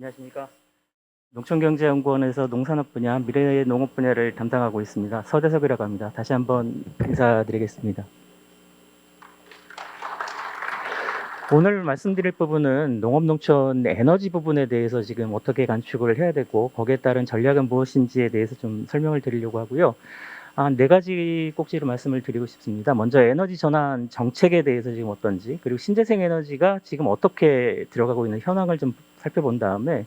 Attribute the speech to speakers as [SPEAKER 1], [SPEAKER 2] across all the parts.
[SPEAKER 1] 안녕하십니까. 농촌경제연구원에서 농산업 분야, 미래농업 분야를 담당하고 있습니다. 서대석이라고 합니다. 다시 한번 인사드리겠습니다. 오늘 말씀드릴 부분은 농업농촌 에너지 부분에 대해서 지금 어떻게 간축을 해야 되고 거기에 따른 전략은 무엇인지에 대해서 좀 설명을 드리려고 하고요. 네 가지 꼭지로 말씀을 드리고 싶습니다. 먼저 에너지 전환 정책에 대해서 지금 어떤지, 그리고 신재생 에너지가 지금 어떻게 들어가고 있는 현황을 좀 살펴본 다음에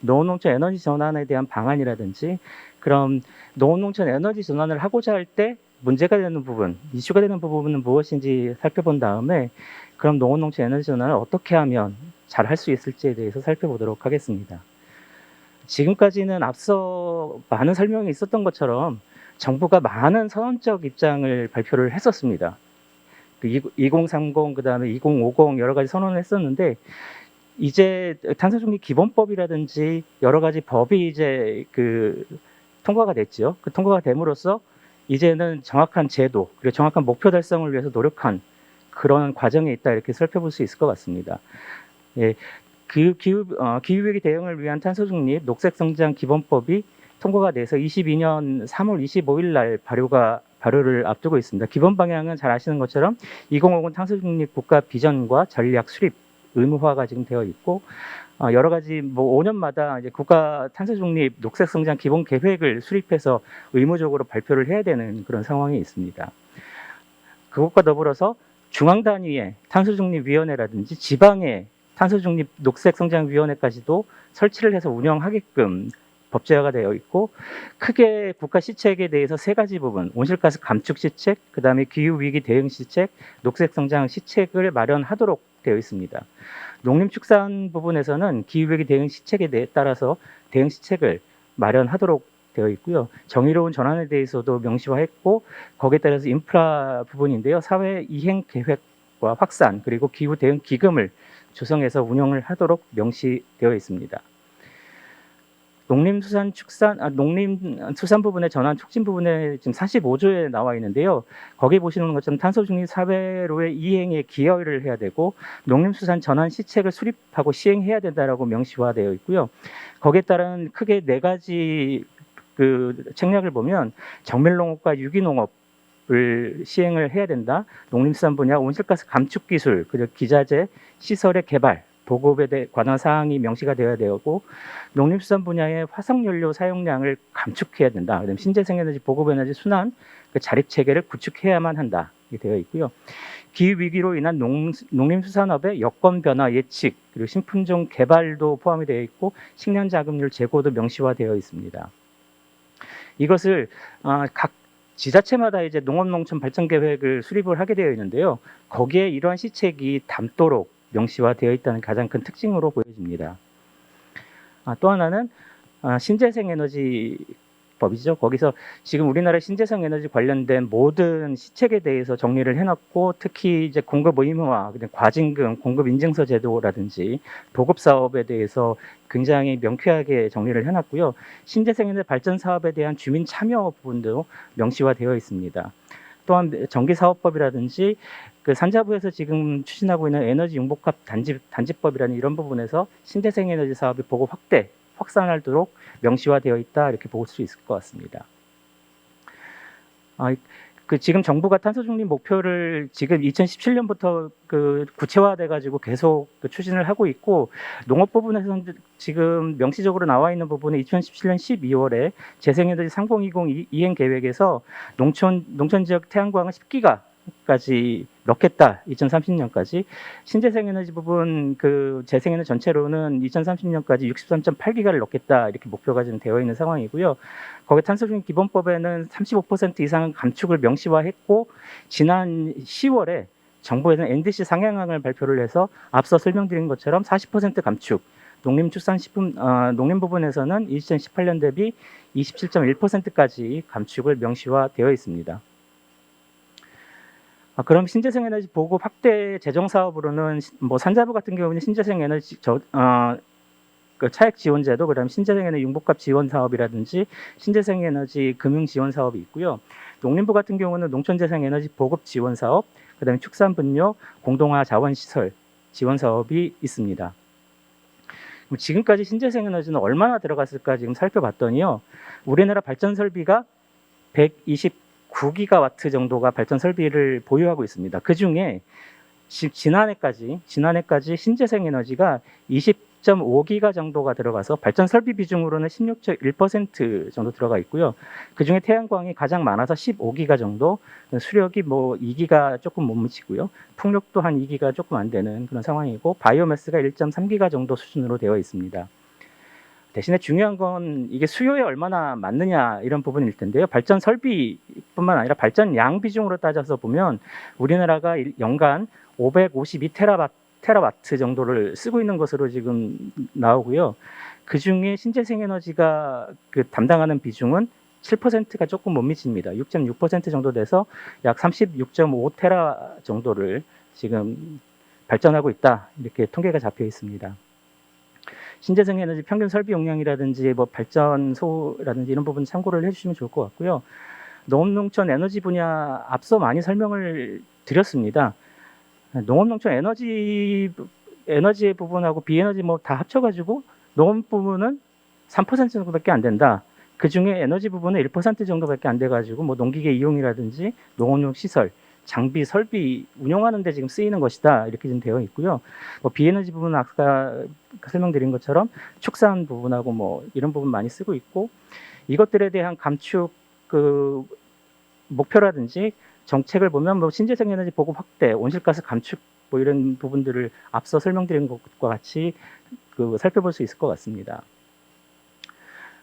[SPEAKER 1] 농업농촌 에너지 전환에 대한 방안이라든지, 그럼 농업농촌 에너지 전환을 하고자 할 때 문제가 되는 부분, 이슈가 되는 부분은 무엇인지 살펴본 다음에 그럼 농업농촌 에너지 전환을 어떻게 하면 잘 할 수 있을지에 대해서 살펴보도록 하겠습니다. 지금까지는 앞서 많은 설명이 있었던 것처럼 정부가 많은 선언적 입장을 발표를 했었습니다. 2030, 그 다음에 2050 여러 가지 선언을 했었는데, 이제 탄소중립 기본법이라든지 여러 가지 법이 이제 통과가 됐죠. 그 통과가 됨으로써 이제는 정확한 제도, 그리고 정확한 목표 달성을 위해서 노력한 그런 과정에 있다, 이렇게 살펴볼 수 있을 것 같습니다. 예, 기후위기 대응을 위한 탄소중립 녹색성장 기본법이 통과가 돼서 22년 3월 25일 날 발효를 앞두고 있습니다. 기본 방향은 잘 아시는 것처럼 2050 탄소중립 국가 비전과 전략 수립 의무화가 지금 되어 있고, 여러 가지 5년마다 이제 국가 탄소중립 녹색성장 기본 계획을 수립해서 의무적으로 발표를 해야 되는 그런 상황이 있습니다. 그것과 더불어서 중앙 단위의 탄소중립위원회라든지 지방의 탄소중립 녹색성장위원회까지도 설치를 해서 운영하게끔 법제화가 되어 있고, 크게 국가 시책에 대해서 세 가지 부분, 온실가스 감축 시책, 그 다음에 기후위기 대응 시책, 녹색성장 시책을 마련하도록 되어 있습니다. 농림축산 부분에서는 기후위기 대응 시책에 따라서 대응 시책을 마련하도록 되어 있고요. 정의로운 전환에 대해서도 명시화했고, 거기에 따라서 인프라 부분인데요. 사회 이행 계획과 확산, 그리고 기후 대응 기금을 조성해서 운영을 하도록 명시되어 있습니다. 농림수산 부분의 전환 촉진 부분에 지금 45조에 나와 있는데요. 거기 보시는 것처럼 탄소중립 사회로의 이행에 기여를 해야 되고, 농림수산 전환 시책을 수립하고 시행해야 된다라고 명시화되어 있고요. 거기에 따른 크게 네 가지 책략을 보면 정밀농업과 유기농업을 시행을 해야 된다. 농림수산 분야 온실가스 감축 기술, 그리고 기자재 시설의 개발, 보급에 관한 사항이 명시가 되어야 되고, 농림수산 분야의 화석연료 사용량을 감축해야 된다. 그다음에 신재생에너지, 보급에너지 순환 자립 체계를 구축해야만 한다. 이렇게 되어 있고요. 기후위기로 인한 농림수산업의 여건 변화 예측, 그리고 신품종 개발도 포함이 되어 있고, 식량자금률 제고도 명시화되어 있습니다. 이것을 각 지자체마다 이제 농업농촌 발전 계획을 수립을 하게 되어 있는데요. 거기에 이러한 시책이 담도록 명시화되어 있다는 가장 큰 특징으로 보여집니다. 또 하나는 신재생에너지 법이죠. 거기서 지금 우리나라 신재생에너지 관련된 모든 시책에 대해서 정리를 해놨고, 특히 이제 공급 의무화, 과징금, 공급 인증서 제도라든지 보급 사업에 대해서 굉장히 명쾌하게 정리를 해놨고요. 신재생에너지 발전 사업에 대한 주민 참여 부분도 명시화되어 있습니다. 또한 전기사업법이라든지 산자부에서 지금 추진하고 있는 에너지 융복합 단지법이라는 이런 부분에서 신재생 에너지 사업의 보급 확대, 확산하도록 명시화되어 있다, 이렇게 볼 수 있을 것 같습니다. 지금 정부가 탄소중립 목표를 지금 2017년부터 구체화돼 가지고 계속 추진을 하고 있고, 농업 부분에서는 지금 명시적으로 나와 있는 부분에 2017년 12월에 재생에너지 3020 이행 계획에서 농촌 지역 태양광을 10기가까지 넣겠다. 2030년까지. 신재생에너지 부분 재생에너지 전체로는 2030년까지 63.8기가를 넣겠다, 이렇게 목표가 지금 되어 있는 상황이고요. 거기 탄소중립 기본법에는 35% 이상 감축을 명시화했고, 지난 10월에 정부에서는 NDC 상향안을 발표를 해서 앞서 설명드린 것처럼 40% 감축, 농림축산식품 농림 부분에서는 2018년 대비 27.1%까지 감축을 명시화되어 있습니다. 그럼 신재생에너지 보급 확대 재정 사업으로는 산자부 같은 경우는 신재생에너지 차액 지원제도, 그다음 신재생에너지 융복합 지원 사업이라든지 신재생에너지 금융 지원 사업이 있고요. 농림부 같은 경우는 농촌재생에너지 보급 지원 사업, 그다음에 축산분뇨 공동화 자원시설 지원 사업이 있습니다. 그럼 지금까지 신재생 에너지는 얼마나 들어갔을까 지금 살펴봤더니요. 우리나라 발전 설비가 129기가와트 정도가 발전 설비를 보유하고 있습니다. 그 중에 지난해까지 신재생 에너지가 20.5기가 정도가 들어가서 발전 설비 비중으로는 16.1% 정도 들어가 있고요. 그 중에 태양광이 가장 많아서 15기가 정도, 수력이 뭐 2기가 조금 못 미치고요. 풍력도 한 2기가 조금 안 되는 그런 상황이고, 바이오매스가 1.3기가 정도 수준으로 되어 있습니다. 대신에 중요한 건 이게 수요에 얼마나 맞느냐 이런 부분일 텐데요. 발전 설비뿐만 아니라 발전량 비중으로 따져서 보면 우리나라가 연간 552테라와트 정도를 쓰고 있는 것으로 지금 나오고요. 그 중에 신재생 에너지가 담당하는 비중은 7%가 조금 못 미칩니다. 6.6% 정도 돼서 약 36.5테라 정도를 지금 발전하고 있다. 이렇게 통계가 잡혀 있습니다. 신재생 에너지 평균 설비 용량이라든지 뭐 발전소라든지 이런 부분 참고를 해주시면 좋을 것 같고요. 농업농촌 에너지 분야 앞서 많이 설명을 드렸습니다. 농업농촌 에너지의 부분하고 비에너지 뭐 다 합쳐가지고 농업 부분은 3% 정도밖에 안 된다. 그 중에 에너지 부분은 1% 정도밖에 안 돼가지고 뭐 농기계 이용이라든지 농업용 시설, 장비, 설비 운영하는 데 지금 쓰이는 것이다. 이렇게 좀 되어 있고요. 뭐 비에너지 부분은 아까 설명드린 것처럼 축산 부분하고 뭐 이런 부분 많이 쓰고 있고, 이것들에 대한 감축 목표라든지 정책을 보면 뭐 신재생 에너지 보급 확대, 온실가스 감축 뭐 이런 부분들을 앞서 설명드린 것과 같이 살펴볼 수 있을 것 같습니다.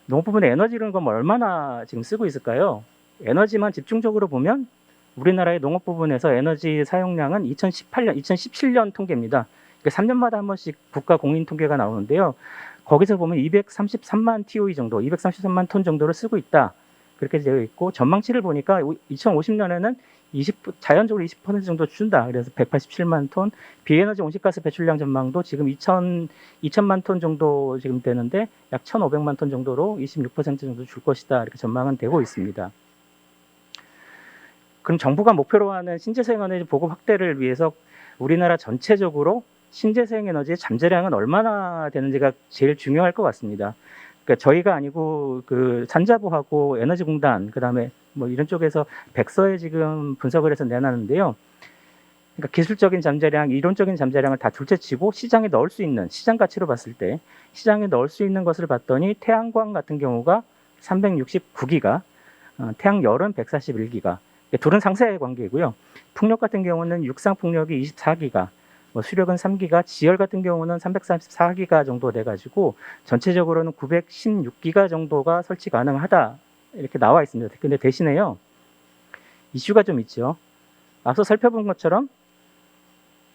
[SPEAKER 1] 농업 부분의 에너지라는 건 얼마나 지금 쓰고 있을까요? 에너지만 집중적으로 보면 우리나라의 농업 부분에서 에너지 사용량은 2017년 통계입니다. 3년마다 한 번씩 국가 공인 통계가 나오는데요. 거기서 보면 233만 TOE 정도, 233만 톤 정도를 쓰고 있다. 그렇게 되어 있고, 전망치를 보니까 2050년에는 자연적으로 20% 정도 준다. 그래서 187만 톤, 비에너지 온실가스 배출량 전망도 지금 2천만 톤 정도 지금 되는데 약 1,500만 톤 정도로 26% 정도 줄 것이다. 이렇게 전망은 되고 있습니다. 그럼 정부가 목표로 하는 신재생 에너지 보급 확대를 위해서 우리나라 전체적으로 신재생 에너지의 잠재량은 얼마나 되는지가 제일 중요할 것 같습니다. 그러니까 저희가 아니고 산자부하고 에너지공단, 그다음에 뭐 이런 쪽에서 백서에 지금 분석을 해서 내놨는데요. 그러니까 기술적인 잠재량, 이론적인 잠재량을 다 둘째치고 시장에 넣을 수 있는, 시장 가치로 봤을 때 시장에 넣을 수 있는 것을 봤더니 태양광 같은 경우가 369기가, 태양열은 141기가. 둘은 상세 관계이고요. 풍력 같은 경우는 육상 풍력이 24기가, 뭐 수력은 3기가, 지열 같은 경우는 334기가 정도 돼가지고 전체적으로는 916기가 정도가 설치 가능하다. 이렇게 나와 있습니다. 근데 대신에요, 이슈가 좀 있죠. 앞서 살펴본 것처럼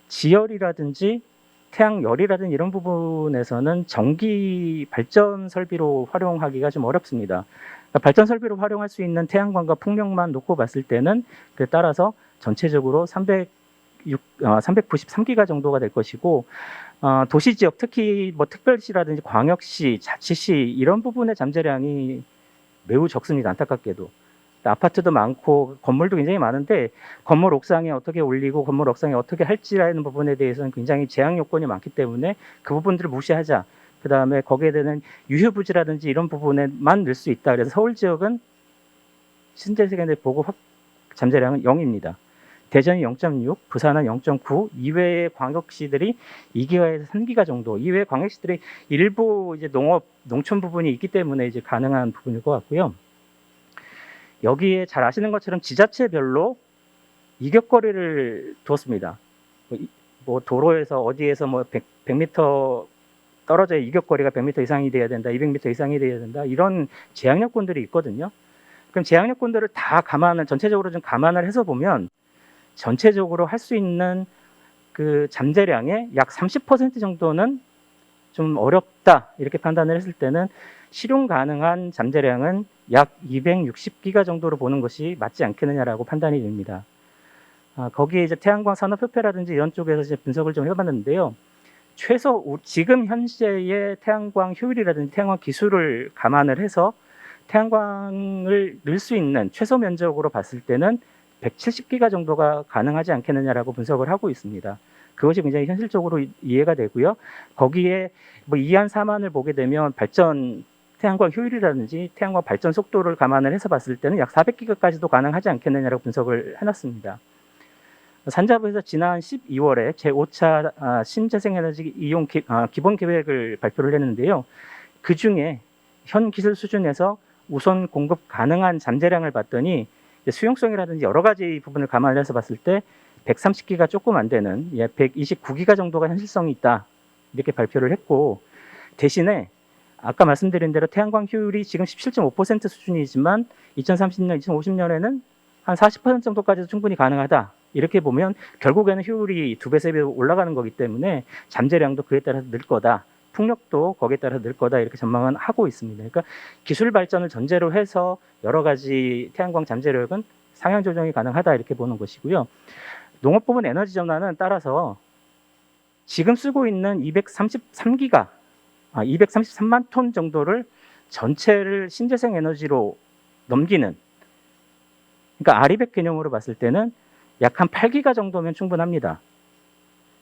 [SPEAKER 1] 지열이라든지 태양열이라든지 이런 부분에서는 전기 발전 설비로 활용하기가 좀 어렵습니다. 그러니까 발전 설비로 활용할 수 있는 태양광과 풍력만 놓고 봤을 때는 따라서 전체적으로 393기가 정도가 될 것이고, 도시 지역, 특히 뭐 특별시라든지 광역시, 자치시 이런 부분의 잠재량이 매우 적습니다. 안타깝게도. 아파트도 많고 건물도 굉장히 많은데 건물 옥상에 어떻게 올리고 건물 옥상에 어떻게 할지라는 부분에 대해서는 굉장히 제약 요건이 많기 때문에 그 부분들을 무시하자. 그 다음에 거기에 대한 유휴부지라든지 이런 부분에만 넣을 수 있다. 그래서 서울 지역은 신재생 에너지 보급 잠재량은 0입니다. 대전이 0.6, 부산은 0.9, 이외의 광역시들이 2기가에서 3기가 정도, 이외의 광역시들이 일부 이제 농촌 부분이 있기 때문에 이제 가능한 부분일 것 같고요. 여기에 잘 아시는 것처럼 지자체별로 이격거리를 두었습니다. 뭐 도로에서 어디에서 뭐 100m 떨어져 이격거리가 100m 이상이 돼야 된다, 200m 이상이 돼야 된다, 이런 제약 요건들이 있거든요. 그럼 제약 요건들을 다 전체적으로 좀 감안을 해서 보면 전체적으로 할 수 있는 잠재량의 약 30% 정도는 좀 어렵다, 이렇게 판단을 했을 때는 실용 가능한 잠재량은 약 260기가 정도로 보는 것이 맞지 않겠느냐라고 판단이 됩니다. 거기에 이제 태양광 산업협회라든지 이런 쪽에서 이제 분석을 좀 해봤는데요. 최소 지금 현재의 태양광 효율이라든지 태양광 기술을 감안을 해서 태양광을 넣을 수 있는 최소 면적으로 봤을 때는 170기가 정도가 가능하지 않겠느냐라고 분석을 하고 있습니다. 그것이 굉장히 현실적으로 이해가 되고요. 거기에 뭐 2한 4만을 보게 되면 태양광 효율이라든지 태양광 발전 속도를 감안을 해서 봤을 때는 약 400기가까지도 가능하지 않겠느냐라고 분석을 해놨습니다. 산자부에서 지난 12월에 제5차 신재생에너지 이용 기본 계획을 발표를 했는데요. 그 중에 현 기술 수준에서 우선 공급 가능한 잠재량을 봤더니 수용성이라든지 여러 가지 부분을 감안해서 봤을 때 130기가 조금 안 되는 129기가 정도가 현실성이 있다 이렇게 발표를 했고, 대신에 아까 말씀드린 대로 태양광 효율이 지금 17.5% 수준이지만 2030년, 2050년에는 한 40% 정도까지도 충분히 가능하다. 이렇게 보면 결국에는 효율이 2배, 3배 올라가는 거기 때문에 잠재량도 그에 따라서 늘 거다. 풍력도 거기에 따라서 늘 거다. 이렇게 전망은 하고 있습니다. 그러니까 기술 발전을 전제로 해서 여러 가지 태양광 잠재력은 상향 조정이 가능하다. 이렇게 보는 것이고요. 농업 부분 에너지 전환은 따라서 지금 쓰고 있는 233만 톤 정도를 전체를 신재생 에너지로 넘기는, 그러니까 아리백 개념으로 봤을 때는 약 한 8기가 정도면 충분합니다.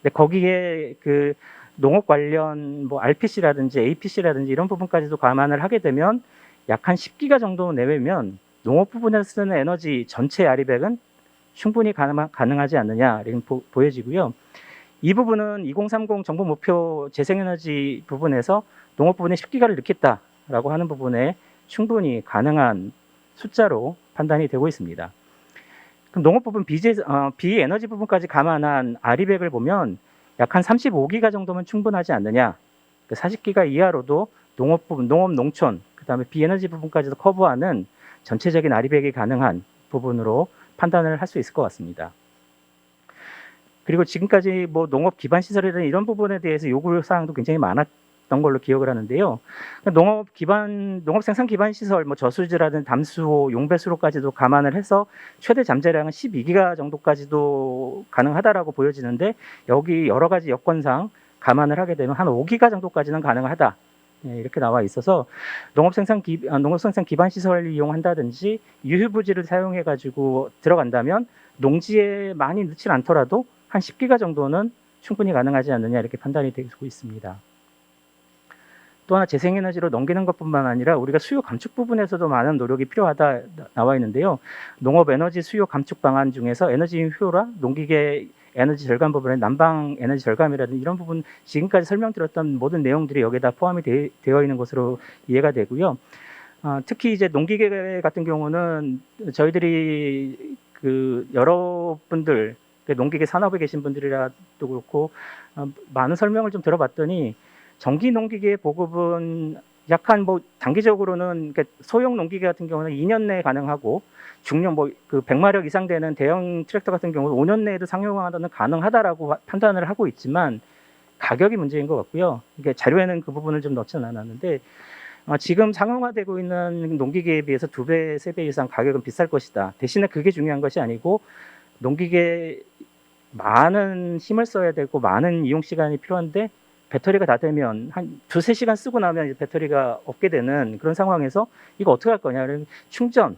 [SPEAKER 1] 근데 거기에 그 농업 관련 뭐 RPC라든지 APC라든지 이런 부분까지도 감안을 하게 되면 약 한 10기가 정도 내외면 농업 부분에서 쓰는 에너지 전체 아리백은 충분히 가능하지 않느냐 이렇게 보여지고요. 이 부분은 2030 정부 목표 재생에너지 부분에서 농업 부분에 10기가를 넣겠다라고 하는 부분에 충분히 가능한 숫자로 판단이 되고 있습니다. 그럼 농업 부분 비에너지 부분까지 감안한 아리백을 보면 약 한 35기가 정도면 충분하지 않느냐. 40기가 이하로도 농업 부분, 농업 농촌, 그다음에 비에너지 부분까지도 커버하는 전체적인 아리백이 가능한 부분으로 판단을 할 수 있을 것 같습니다. 그리고 지금까지 뭐 농업 기반 시설이라는 이런 부분에 대해서 요구 사항도 굉장히 많았던 걸로 기억을 하는데요. 농업 생산 기반 시설, 뭐 저수지라든 담수호, 용배수로까지도 감안을 해서 최대 잠재량은 12기가 정도까지도 가능하다라고 보여지는데, 여기 여러 가지 여건상 감안을 하게 되면 한 5기가 정도까지는 가능하다. 이렇게 나와 있어서 농업 생산 기반 시설을 이용한다든지 유휴부지를 사용해 가지고 들어간다면 농지에 많이 넣지 않더라도 한 10기가 정도는 충분히 가능하지 않느냐 이렇게 판단이 되고 있습니다. 또 하나 재생에너지로 넘기는 것뿐만 아니라 우리가 수요 감축 부분에서도 많은 노력이 필요하다 나와 있는데요. 농업 에너지 수요 감축 방안 중에서 에너지 효율화, 농기계 에너지 절감 부분에 난방 에너지 절감이라든지 이런 부분 지금까지 설명드렸던 모든 내용들이 여기다 포함이 되어 있는 것으로 이해가 되고요. 특히 이제 농기계 같은 경우는 저희들이 그 여러분들 농기계 산업에 계신 분들이라도 그렇고 많은 설명을 좀 들어봤더니 전기 농기계 보급은 약간 뭐 단기적으로는 소형 농기계 같은 경우는 2년 내에 가능하고 중형 그 100마력 이상 되는 대형 트랙터 같은 경우는 5년 내에도 상용화는 가능하다라고 판단을 하고 있지만 가격이 문제인 것 같고요. 이게 자료에는 그 부분을 좀 넣지는 않았는데 지금 상용화되고 있는 농기계에 비해서 2배, 3배 이상 가격은 비쌀 것이다. 대신에 그게 중요한 것이 아니고 농기계 많은 힘을 써야 되고 많은 이용 시간이 필요한데 배터리가 다 되면 한 2-3시간 쓰고 나면 이제 배터리가 없게 되는 그런 상황에서 이거 어떻게 할 거냐. 충전,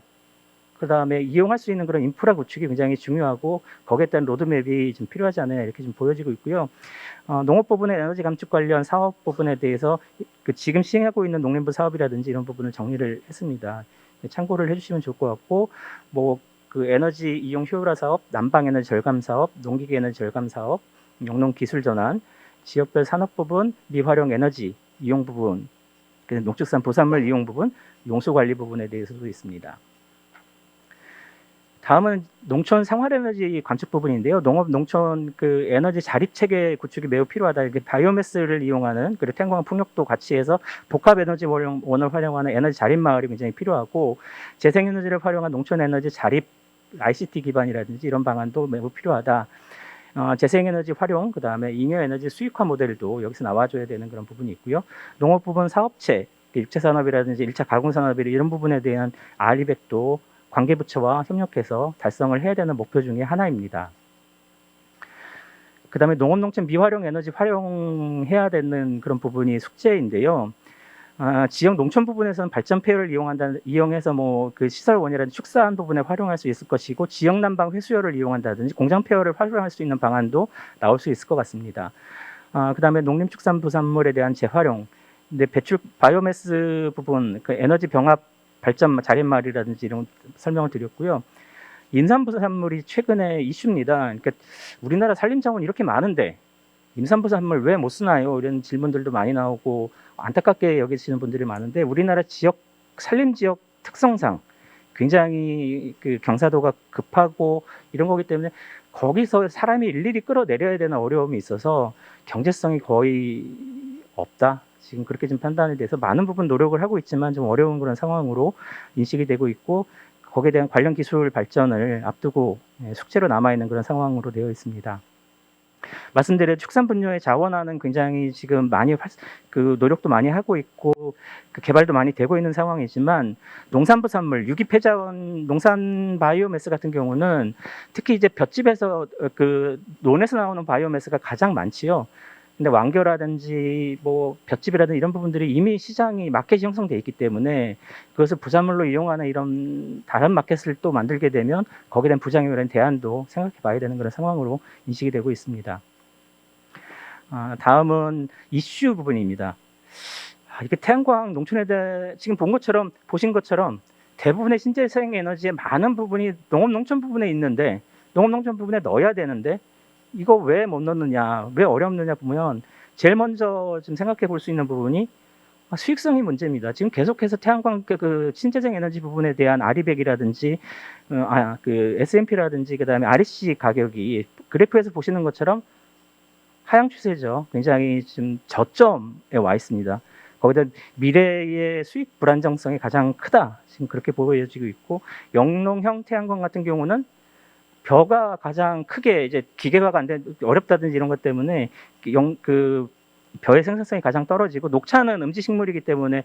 [SPEAKER 1] 그 다음에 이용할 수 있는 그런 인프라 구축이 굉장히 중요하고 거기에 따른 로드맵이 좀 필요하지 않느냐 이렇게 좀 보여지고 있고요. 농업 부분의 에너지 감축 관련 사업 부분에 대해서 지금 시행하고 있는 농림부 사업이라든지 이런 부분을 정리를 했습니다. 참고를 해주시면 좋을 것 같고, 그 에너지 이용 효율화 사업, 난방 에너지 절감 사업, 농기계 에너지 절감 사업, 영농 기술 전환, 지역별 산업 부분, 미활용 에너지 이용 부분, 농축산 부산물 이용 부분, 용수 관리 부분에 대해서도 있습니다. 다음은 농촌 생활에너지 감축 부분인데요. 농업 농촌 그 에너지 자립 체계 구축이 매우 필요하다. 이게 바이오매스를 이용하는 그리고 태양광 풍력도 같이 해서 복합 에너지 원을 활용하는 에너지 자립 마을이 굉장히 필요하고, 재생에너지를 활용한 농촌 에너지 자립 ICT 기반이라든지 이런 방안도 매우 필요하다. 재생에너지 활용, 그다음에 잉여에너지 수익화 모델도 여기서 나와줘야 되는 그런 부분이 있고요. 농업 부분 사업체, 육체산업이라든지 1차 가공산업이 이런 부분에 대한 아리백도 관계부처와 협력해서 달성을 해야 되는 목표 중에 하나입니다. 그다음에 농업 농촌 미활용 에너지 활용해야 되는 그런 부분이 숙제인데요. 지역 농촌 부분에서는 발전 폐열을 이용해서 뭐 그 시설 원이라든지 축사한 부분에 활용할 수 있을 것이고, 지역 난방 회수열을 이용한다든지 공장 폐열을 활용할 수 있는 방안도 나올 수 있을 것 같습니다. 그다음에 농림축산부산물에 대한 재활용, 근데 배출 바이오매스 부분, 그 에너지 병합 발전 자린말이라든지 이런 설명을 드렸고요. 임산부산물이 최근에 이슈입니다. 그러니까 우리나라 산림자원 이렇게 많은데 임산부산물 왜 못 쓰나요? 이런 질문들도 많이 나오고 안타깝게 여기시는 분들이 많은데, 우리나라 지역 산림 지역 특성상 굉장히 그 경사도가 급하고 이런 거기 때문에 거기서 사람이 일일이 끌어내려야 되는 어려움이 있어서 경제성이 거의 없다. 지금 그렇게 좀 판단이 돼서 많은 부분 노력을 하고 있지만 좀 어려운 그런 상황으로 인식이 되고 있고, 거기에 대한 관련 기술 발전을 앞두고 숙제로 남아있는 그런 상황으로 되어 있습니다. 말씀드린 축산분뇨의 자원화는 굉장히 지금 많이 그 노력도 많이 하고 있고 그 개발도 많이 되고 있는 상황이지만, 농산부산물, 유기폐자원, 농산 바이오매스 같은 경우는 특히 이제 볏짚에서 그 논에서 나오는 바이오매스가 가장 많지요. 근데 완교라든지 뭐 볏짚이라든지 이런 부분들이 이미 시장이 마켓이 형성돼 있기 때문에 그것을 부산물로 이용하는 이런 다른 마켓을 또 만들게 되면 거기에 대한 부작용에 대한 대안도 생각해 봐야 되는 그런 상황으로 인식이 되고 있습니다. 다음은 이슈 부분입니다. 이렇게 태양광 농촌에 대해 지금 보신 것처럼 대부분의 신재생 에너지의 많은 부분이 농업농촌 부분에 있는데, 농업농촌 부분에 넣어야 되는데 이거 왜 못 넣느냐, 왜 어렵느냐 보면 제일 먼저 좀 생각해 볼 수 있는 부분이 수익성이 문제입니다. 지금 계속해서 태양광 그 신재생 에너지 부분에 대한 아리백이라든지 그 S&P라든지 그다음에 REC 가격이 그래프에서 보시는 것처럼 하향 추세죠. 굉장히 지금 저점에 와 있습니다. 거기다 미래의 수익 불안정성이 가장 크다. 지금 그렇게 보여지고 있고, 영농형 태양광 같은 경우는 벼가 가장 크게 이제 기계화가 안 돼 어렵다든지 이런 것 때문에 그 벼의 생산성이 가장 떨어지고, 녹차는 음지식물이기 때문에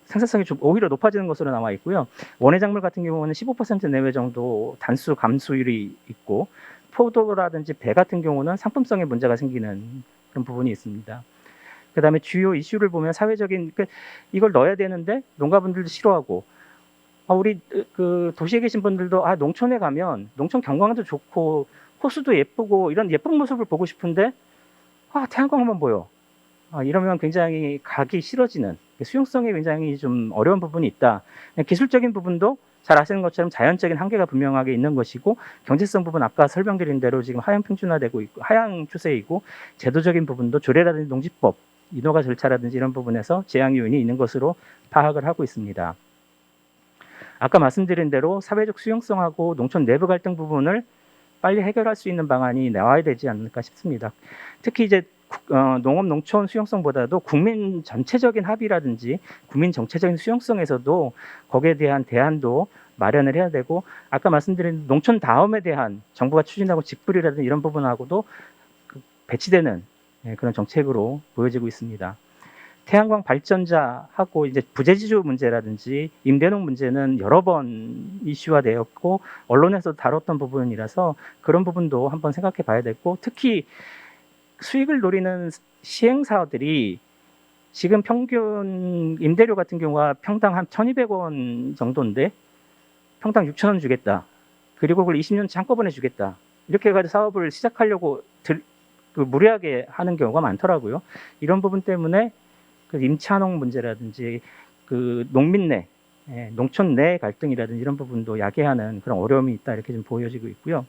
[SPEAKER 1] 생산성이 좀 오히려 높아지는 것으로 나와 있고요. 원예작물 같은 경우는 15% 내외 정도 단수 감수율이 있고, 포도라든지 배 같은 경우는 상품성에 문제가 생기는 그런 부분이 있습니다. 그다음에 주요 이슈를 보면 사회적인 이걸 넣어야 되는데 농가분들도 싫어하고, 우리 그 도시에 계신 분들도 농촌에 가면 농촌 경관도 좋고 호수도 예쁘고 이런 예쁜 모습을 보고 싶은데 태양광만 보여. 이러면 굉장히 가기 싫어지는, 수용성에 굉장히 좀 어려운 부분이 있다. 기술적인 부분도 잘 아시는 것처럼 자연적인 한계가 분명하게 있는 것이고, 경제성 부분 아까 설명드린 대로 지금 하향 평준화되고 있고 하향 추세이고, 제도적인 부분도 조례라든지 농지법, 인허가 절차라든지 이런 부분에서 제약 요인이 있는 것으로 파악을 하고 있습니다. 아까 말씀드린 대로 사회적 수용성하고 농촌 내부 갈등 부분을 빨리 해결할 수 있는 방안이 나와야 되지 않을까 싶습니다. 특히 이제 농업 농촌 수용성보다도 국민 전체적인 합의라든지 국민 정체적인 수용성에서도 거기에 대한 대안도 마련을 해야 되고, 아까 말씀드린 농촌 다음에 대한 정부가 추진하고 직불이라든지 이런 부분하고도 배치되는 그런 정책으로 보여지고 있습니다. 태양광 발전자하고 이제 부재지주 문제라든지 임대농 문제는 여러 번 이슈화되었고 언론에서 다뤘던 부분이라서 그런 부분도 한번 생각해 봐야 되고, 특히 수익을 노리는 시행사들이 지금 평균 임대료 같은 경우가 평당 한 1,200원 정도인데 평당 6,000원 주겠다. 그리고 그걸 20년치 한꺼번에 주겠다. 이렇게 해가지고 사업을 시작하려고 무리하게 하는 경우가 많더라고요. 이런 부분 때문에 그 임차농 문제라든지 그 농민 내, 농촌 내 갈등이라든지 이런 부분도 야기하는 그런 어려움이 있다, 이렇게 좀 보여지고 있고요.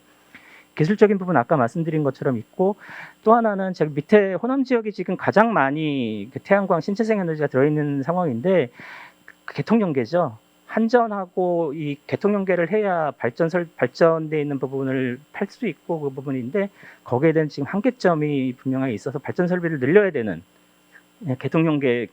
[SPEAKER 1] 기술적인 부분 아까 말씀드린 것처럼 있고, 또 하나는 제가 밑에 호남 지역이 지금 가장 많이 태양광 신재생 에너지가 들어있는 상황인데 개통 연계죠. 한전하고 이 개통 연계를 해야 발전돼 있는 부분을 팔 수 있고 그 부분인데, 거기에 대한 지금 한계점이 분명하게 있어서 발전 설비를 늘려야 되는, 개통 연계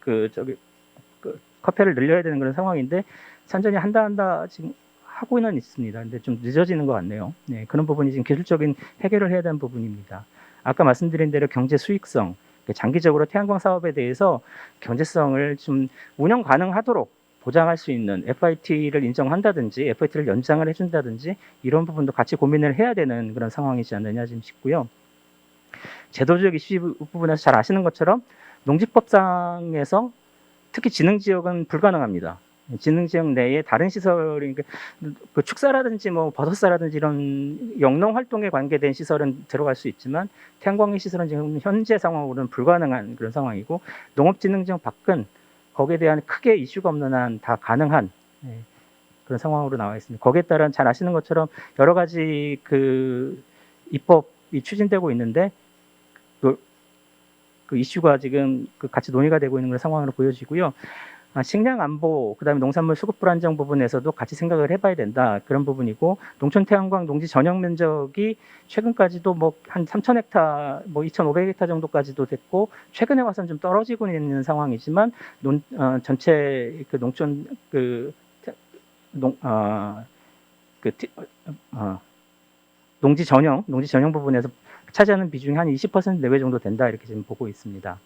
[SPEAKER 1] 커피를 늘려야 되는 그런 상황인데 산전이 한다 지금 하고는 있습니다. 근데 좀 늦어지는 것 같네요. 그런 부분이 지금 기술적인 해결을 해야 되는 부분입니다. 아까 말씀드린 대로 경제 수익성, 장기적으로 태양광 사업에 대해서 경제성을 좀 운영 가능하도록 보장할 수 있는 FIT를 인정한다든지 FIT를 연장을 해준다든지 이런 부분도 같이 고민을 해야 되는 그런 상황이지 않느냐 지금 싶고요. 제도적 이슈 부분에서 잘 아시는 것처럼 농지법상에서 특히 지능지역은 불가능합니다. 지능지역 내에 다른 시설이 그 축사라든지 뭐 버섯사라든지 이런 영농 활동에 관계된 시설은 들어갈 수 있지만 태양광의 시설은 지금 현재 상황으로는 불가능한 그런 상황이고 농업지능지역 밖은 거기에 대한 크게 이슈가 없는 한 다 가능한 그런 상황으로 나와 있습니다. 거기에 따른 잘 아시는 것처럼 여러 가지 그 입법이 추진되고 있는데 그 이슈가 지금 같이 논의가 되고 있는 그런 상황으로 보여지고요. 식량 안보, 그다음에 농산물 수급 불안정 부분에서도 같이 생각을 해봐야 된다. 그런 부분이고 농촌 태양광 농지 전용 면적이 최근까지도 뭐 한 3,000헥타, 뭐 2,500헥타 정도까지도 됐고 최근에 와서는 좀 떨어지고 있는 상황이지만 전체 그 농촌 농지 전용 부분에서 차지하는 비중이 한 20% 내외 정도 된다 이렇게 지금 보고 있습니다.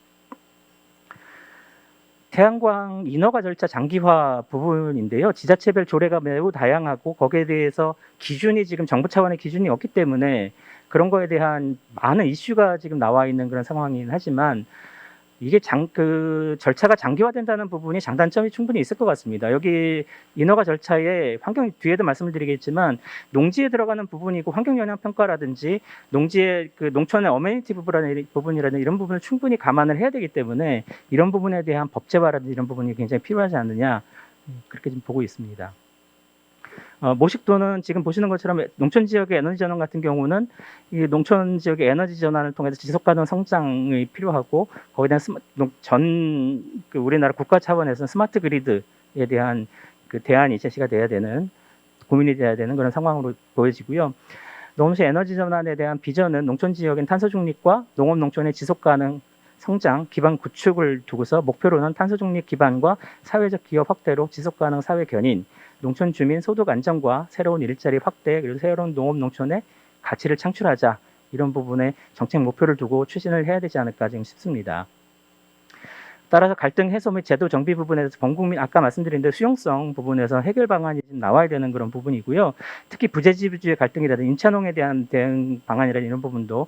[SPEAKER 1] 태양광 인허가 절차 장기화 부분인데요. 지자체별 조례가 매우 다양하고 거기에 대해서 기준이 지금 정부 차원의 기준이 없기 때문에 그런 거에 대한 많은 이슈가 지금 나와 있는 그런 상황이긴 하지만 이게 그 절차가 장기화된다는 부분이 장단점이 충분히 있을 것 같습니다. 여기 인허가 절차에 환경 뒤에도 말씀을 드리겠지만 농지에 들어가는 부분이고 환경 영향 평가라든지 농지의 그 농촌의 어메니티 부분이라든지 이런 부분을 충분히 감안을 해야 되기 때문에 이런 부분에 대한 법제화라든지 이런 부분이 굉장히 필요하지 않느냐 그렇게 좀 보고 있습니다. 모식도는 지금 보시는 것처럼 농촌 지역의 에너지 전환 같은 경우는 이 농촌 지역의 에너지 전환을 통해서 지속 가능 성장이 필요하고 거기에 대한 우리나라 국가 차원에서 스마트 그리드에 대한 그 대안이 제시가 돼야 되는 고민이 돼야 되는 그런 상황으로 보여지고요. 농촌 에너지 전환에 대한 비전은 농촌 지역인 탄소 중립과 농업 농촌의 지속 가능 성장 기반 구축을 두고서 목표로는 탄소 중립 기반과 사회적 기업 확대로 지속 가능 사회 견인, 농촌 주민 소득 안정과 새로운 일자리 확대, 그리고 새로운 농업 농촌의 가치를 창출하자 이런 부분에 정책 목표를 두고 추진을 해야 되지 않을까 지금 싶습니다. 따라서 갈등 해소 및 제도 정비 부분에서 범국민 아까 말씀드린 대로 수용성 부분에서 해결 방안이 좀 나와야 되는 그런 부분이고요. 특히 부재지주의 갈등이라든지 인차농에 대한 대응 방안이라든지 이런 부분도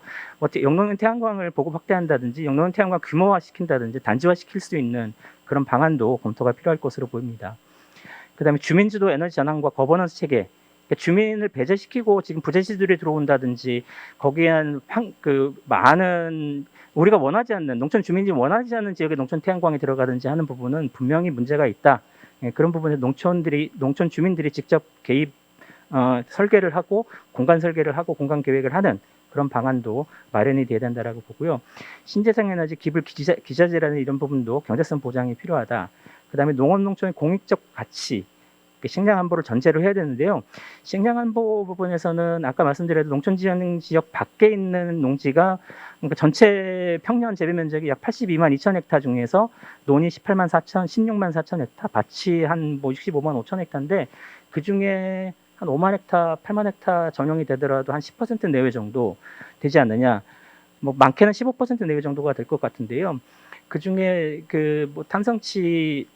[SPEAKER 1] 영농형 태양광을 보급 확대한다든지 영농형 태양광 규모화 시킨다든지 단지화 시킬 수 있는 그런 방안도 검토가 필요할 것으로 보입니다. 그다음에 주민주도 에너지 전환과 거버넌스 체계, 그러니까 주민을 배제시키고 지금 부재지들이 들어온다든지 거기에 많은 우리가 원하지 않는 농촌 주민이 원하지 않는 지역에 농촌 태양광이 들어가든지 하는 부분은 분명히 문제가 있다. 그런 부분에 농촌 주민들이 직접 개입 설계를 하고 공간 설계를 하고 공간 계획을 하는 그런 방안도 마련이 돼야 된다라고 보고요. 신재생 에너지 기불 기자재라는 이런 부분도 경제성 보장이 필요하다. 그다음에 농업 농촌의 공익적 가치, 식량 안보를 전제로 해야 되는데요. 식량 안보 부분에서는 아까 말씀드린 농촌 지역 밖에 있는 농지가 그러니까 전체 평년 재배 면적이 약 82만 2천 헥타 중에서 논이 18만 4천, 16만 4천 헥타, 밭이 한 65만 5천 헥타인데 그 중에 한 5만 헥타, 8만 헥타 전용이 되더라도 한 10% 내외 정도 되지 않느냐. 뭐 많게는 15% 내외 정도가 될 것 같은데요. 그 중에 탄성치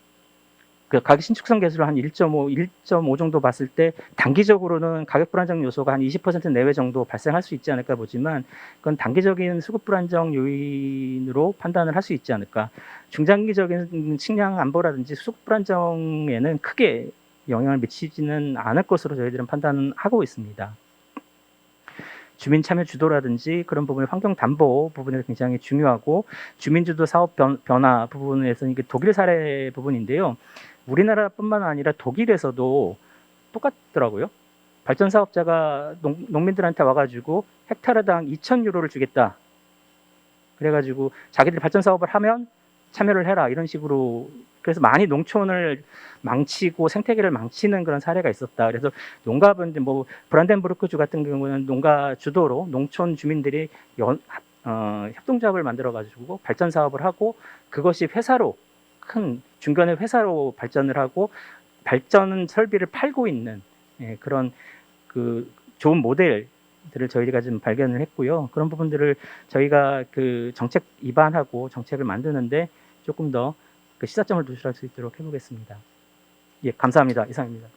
[SPEAKER 1] 가격 신축성 계수를 한 1.5 정도 봤을 때 단기적으로는 가격 불안정 요소가 한 20% 내외 정도 발생할 수 있지 않을까 보지만 그건 단기적인 수급 불안정 요인으로 판단을 할 수 있지 않을까. 중장기적인 식량 안보라든지 수급 불안정에는 크게 영향을 미치지는 않을 것으로 저희들은 판단하고 있습니다. 주민 참여 주도라든지 그런 부분의 환경 담보 부분에서 굉장히 중요하고 주민주도 사업 변화 부분에서는 이게 독일 사례 부분인데요. 우리나라뿐만 아니라 독일에서도 똑같더라고요. 발전 사업자가 농민들한테 와가지고 헥타르당 2,000유로를 주겠다. 그래가지고 자기들이 발전 사업을 하면 참여를 해라 이런 식으로 그래서 많이 농촌을 망치고 생태계를 망치는 그런 사례가 있었다. 그래서 농가분들 브란덴부르크주 같은 경우는 농가 주도로 농촌 주민들이 협동조합을 만들어 가지고 발전 사업을 하고 그것이 회사로 큰 중견의 회사로 발전을 하고 발전 설비를 팔고 있는 그런 좋은 모델들을 저희가 좀 발견을 했고요. 그런 부분들을 저희가 정책 입안하고 정책을 만드는데 조금 더 시사점을 도출할 수 있도록 해보겠습니다. 예, 감사합니다. 이상입니다.